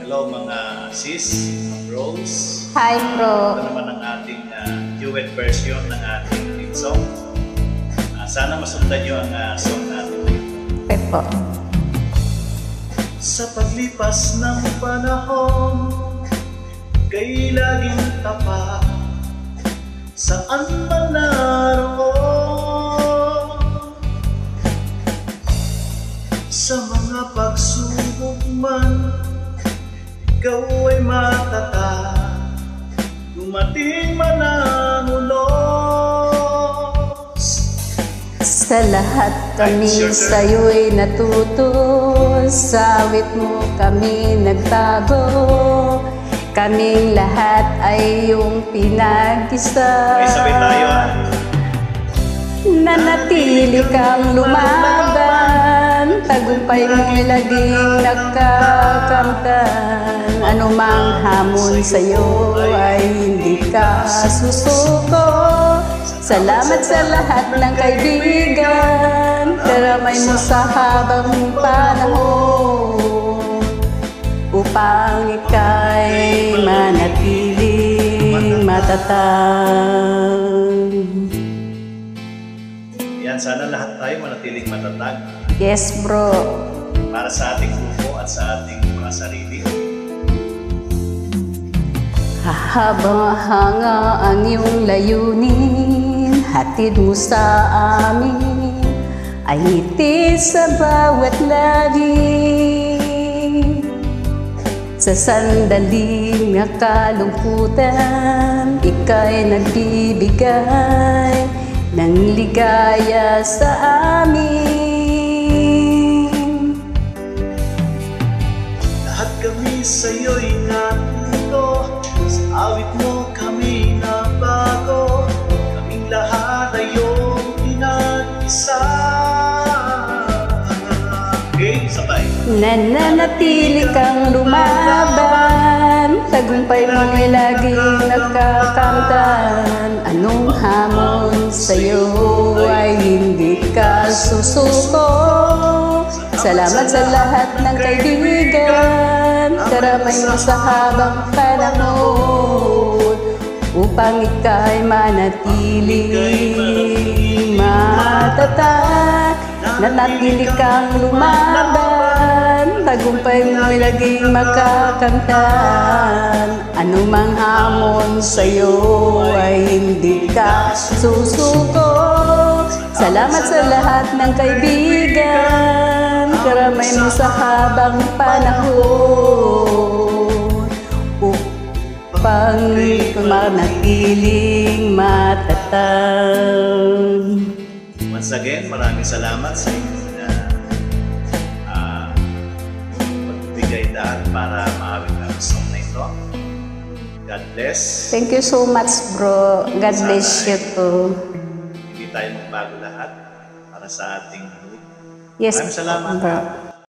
Hello mga sis, mga bros. Hi bro. Ito naman ang ating duet version ng ating theme song. Sana masundan nyo ang song natin dito. Okay po. Sa paglipas ng panahon, kay laging tapat, saan man naroon. Sa mga pagsubok man, ikaw ay matatag, dumating man ang ulos. Sa lahat kami sa'yo'y natuto, sa awit mo kami nagtago, kaming lahat ay iyong pinag-isa. May sabay tayo Nanatili kang lumaban, tagumpay mo'y laging nakakamtan. Anumang hamon sa'yo ay hindi ka susuko. Salamat sa lahat ng kaibigan, karamay mo sa habang panahon, upang ika'y manatiling matatag. Yan, sana lahat tayo manatiling matatag. Yes bro. Para sa ating grupo at sa ating mga sarili. Habang hanga ang iyong layunin, hatid mo sa amin ay ngiti sa bawat labi. Sa sandaling nakalungkutan, ika'y nagbibigay ng ligaya sa amin. Lahat kami sa'yo'y natuto, sa awit mo kami nabago, kaming lahat ay iyong pinag-isa. Okay, sabay. Nananatili kang lumaban, tagumpay mo'y laging nakakamtan. Anong hamon sa'yo ay hindi ka susuko. Salamat sa lahat ng kaibigan, karamay mo sa habang panahon, upang ika'y manatiling matatag. Nanatili kang lumaban, tagumpay mo'y laging makakamtan. Anumang hamon sa'yo ay hindi ka susuko. Salamat sa lahat ng kaibigan, karamay mo sa habang panahon, upang manatiling matatag. Once again, maraming salamat sa inyong pagbigay daan para maawit ang song na ito. God bless. Thank you so much bro. God bless you too. Hindi tayo magbago lahat para sa ating group. Yes Maraming salamat. bro.